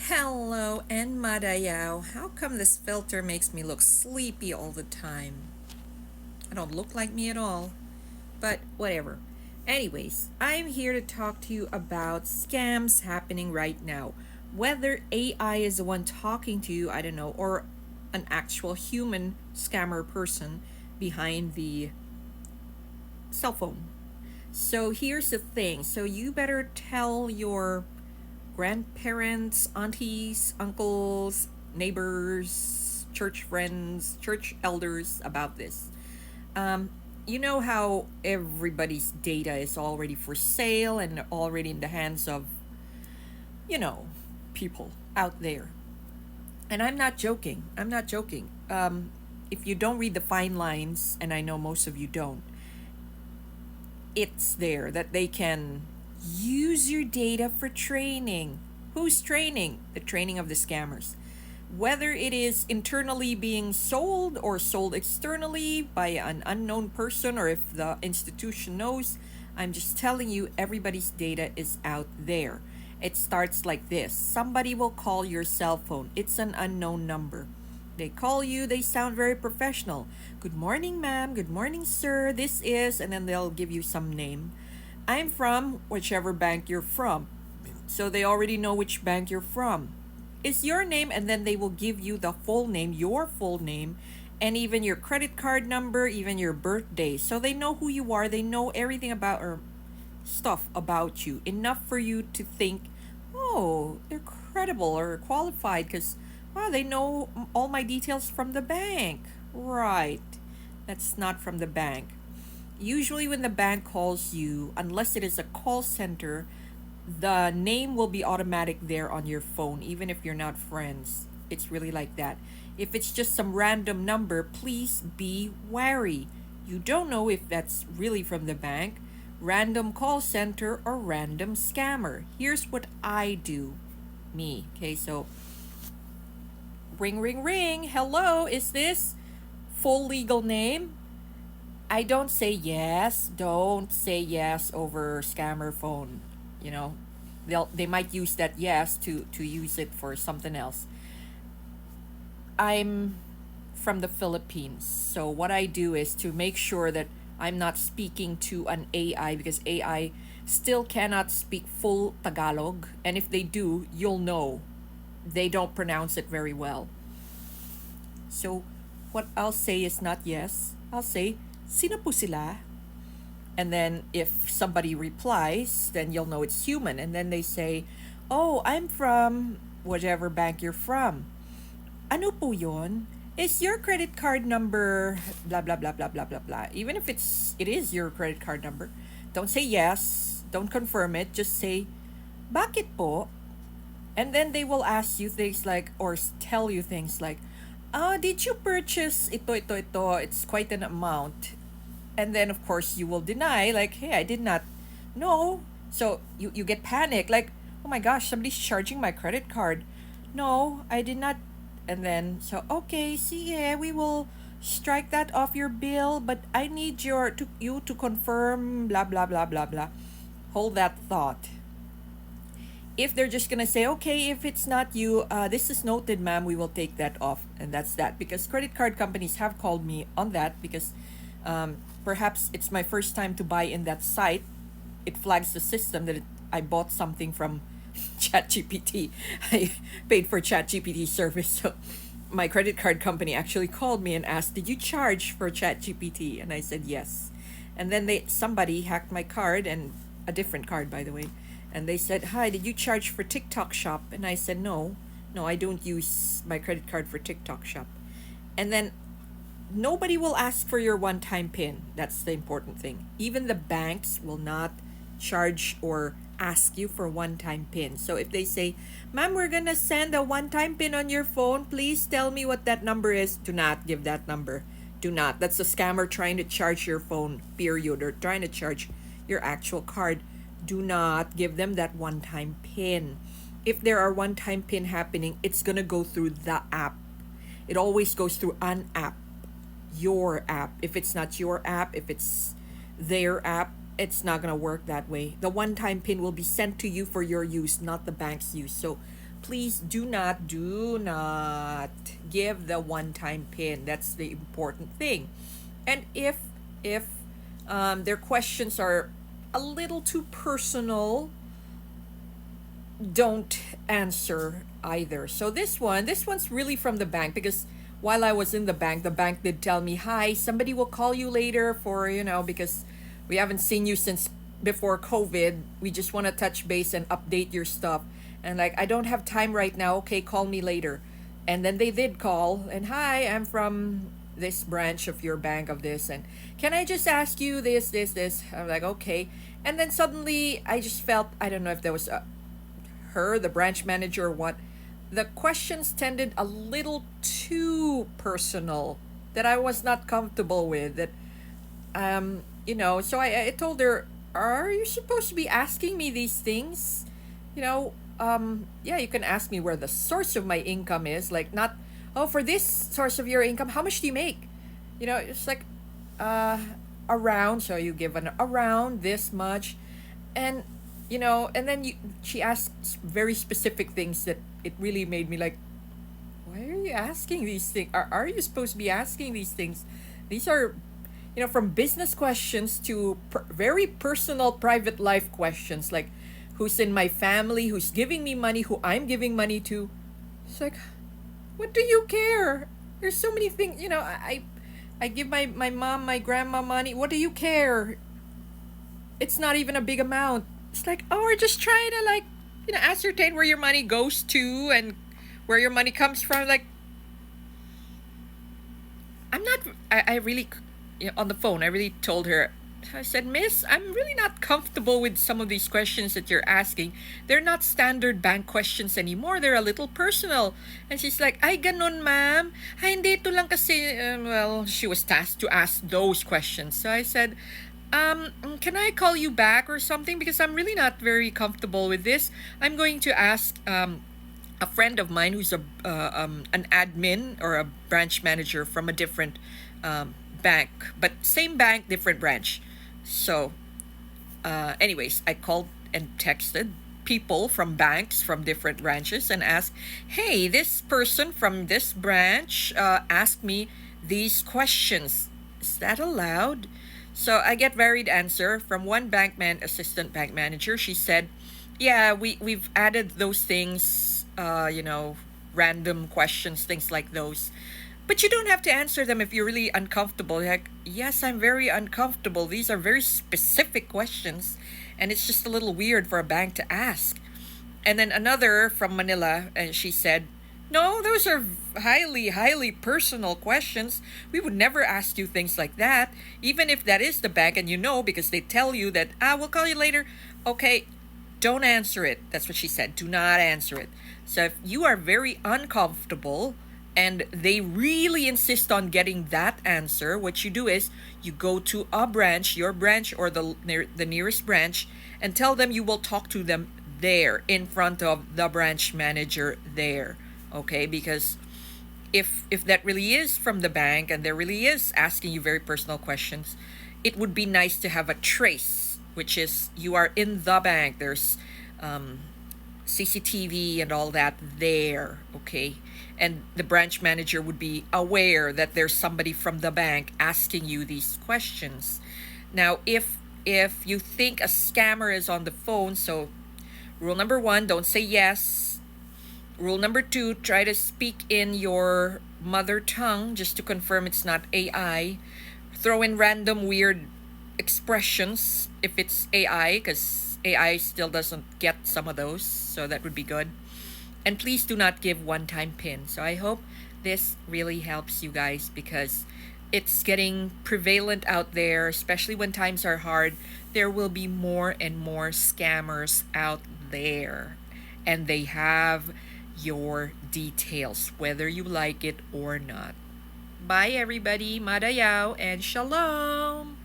Hello, and Madayao. How come this filter makes me look sleepy all the time? I don't look like me at all, but whatever. Anyways, I'm here to talk to you about scams happening right now. Whether AI is the one talking to you, I don't know, or an actual human scammer person behind the cell phone. So here's the thing. So you better tell your grandparents, aunties, uncles, neighbors, church friends, church elders about this. Um, you know how everybody's data is already for sale and already in the hands of, you know, people out there. And I'm not joking. I'm not joking. If you don't read the fine lines, and I know most of you don't, it's there that they can use your data for training. Who's training? The training of the scammers. Whether it is internally being sold or sold externally by an unknown person or if the institution knows, I'm just telling you, everybody's data is out there. It starts like this: somebody will call your cell phone, it's an unknown number. They call you, they sound very professional. Good morning, ma'am. Good morning, sir. This is, and then they'll give you some name. I'm from whichever bank you're from. So they already know which bank you're from. It's your name, and then they will give you the full name, your full name, and even your credit card number, even your birthday. So they know who you are. They know everything about or stuff about you, enough for you to think, oh, they're credible or qualified because, wow, they know all my details from the bank. Right. That's not from the bank. Usually, when the bank calls you, unless it is a call center, the name will be automatic there on your phone, even if you're not friends. It's really like that. If it's just some random number, please be wary. You don't know if that's really from the bank, random call center, or random scammer. Here's what I do. Me. Okay, so ring, ring, ring. Hello, is this full legal name? I don't say yes. Don't say yes over scammer phone. You know, they might use that yes to use it for something else. I'm from the Philippines, so what I do is to make sure that I'm not speaking to an AI because AI still cannot speak full Tagalog, and if they do, you'll know they don't pronounce it very well. So what I'll say is not yes. I'll say sino po sila? And then if somebody replies, then you'll know it's human. And then they say, oh, I'm from whatever bank you're from. Ano po yun? Is your credit card number blah blah blah blah blah blah blah. Even if it is your credit card number, don't say yes, don't confirm it, just say bakit po? And then they will ask you things like or tell you things like, did you purchase ito, it's quite an amount. And then of course you will deny like, hey, I did not know. So you get panic like, oh my gosh, somebody's charging my credit card. No, I did not. And then so okay, see, yeah, we will strike that off your bill, but I need you to confirm blah blah blah blah blah. Hold that thought. If they're just gonna say, okay, if it's not you, this is noted, ma'am, we will take that off, and that's that. Because credit card companies have called me on that because perhaps it's my first time to buy in that site. It flags the system that I bought something from ChatGPT. I paid for ChatGPT service, so my credit card company actually called me and asked, "Did you charge for ChatGPT?" And I said yes. And then somebody hacked my card, and a different card, by the way. And they said, "Hi, did you charge for TikTok Shop?" And I said, "No, no, I don't use my credit card for TikTok Shop." And then nobody will ask for your one-time pin. That's the important thing. Even the banks will not charge or ask you for one-time pin. So if they say, "Ma'am, we're gonna send a one-time pin on your phone. Please tell me what that number is." Do not give that number. Do not. That's a scammer trying to charge your phone, period, or trying to charge your actual card. Do not give them that one-time pin. If there are one-time pin happening, it's gonna go through the app. It always goes through an app, your app. If it's not your app, if it's their app, it's not going to work that way. The one time pin will be sent to you for your use, not the bank's use. So please do not give the one-time pin. That's the important thing. And if their questions are a little too personal, don't answer either. So this one's really from the bank, because while I was in the bank did tell me, "Hi, somebody will call you later for, because we haven't seen you since before COVID. We just want to touch base and update your stuff." And like, "I don't have time right now. Okay, call me later." And then they did call, and, "Hi, I'm from this branch of your bank of this, and can I just ask you this?" I'm like, "Okay." And then suddenly I just felt, I don't know if there was her, the branch manager, or what. The questions tended a little too personal that I was not comfortable with. So I told her, "Are you supposed to be asking me these things? Yeah, you can ask me where the source of my income is, like, not, oh, for this source of your income, how much do you make? It's like, uh, around, so you give an around this much." And, and then she asks very specific things that it really made me like, "Why are you asking these things? Are you supposed to be asking these things? These are, from business questions to very personal, private life questions, like who's in my family, who's giving me money, who I'm giving money to." It's like, what do you care? There's so many things, I give my mom, my grandma money. What do you care? It's not even a big amount. It's like, "Oh, we're just trying to, like, ascertain where your money goes to and where your money comes from." Like, I'm not, I really, on the phone, I really told her, I said, "Miss, I'm really not comfortable with some of these questions that you're asking. They're not standard bank questions anymore. They're a little personal." And she's like, "Ay, ganun, ma'am. Ay, hindi, ito lang kasi," well, she was tasked to ask those questions. So I said, "Can I call you back or something? Because I'm really not very comfortable with this. I'm going to ask a friend of mine who's an admin or a branch manager from a different bank, but same bank, different branch." So, anyways, I called and texted people from banks from different branches and asked, "Hey, this person from this branch asked me these questions. Is that allowed?" So I get varied answer from one assistant bank manager. She said, "Yeah, we've added those things, random questions, things like those. But you don't have to answer them if you're really uncomfortable." Like, "Yes, I'm very uncomfortable. These are very specific questions, and it's just a little weird for a bank to ask." And then another from Manila, and she said, "No, those are highly, highly personal questions. We would never ask you things like that, even if that is the bank and because they tell you that, we'll call you later." Okay, don't answer it. That's what she said. Do not answer it. So if you are very uncomfortable and they really insist on getting that answer, what you do is you go to a branch, your branch or the nearest branch, and tell them you will talk to them there in front of the branch manager there. Okay, because if that really is from the bank and there really is asking you very personal questions, it would be nice to have a trace, which is you are in the bank. There's CCTV and all that there, okay? And the branch manager would be aware that there's somebody from the bank asking you these questions. Now, if you think a scammer is on the phone, so rule number 1, don't say yes. Rule number 2, try to speak in your mother tongue just to confirm it's not AI. Throw in random weird expressions if it's AI, because AI still doesn't get some of those, so that would be good. And please do not give one-time PIN. So I hope this really helps you guys, because it's getting prevalent out there, especially when times are hard. There will be more and more scammers out there, and they have your details, whether you like it or not. Bye, everybody. Madayaw and shalom.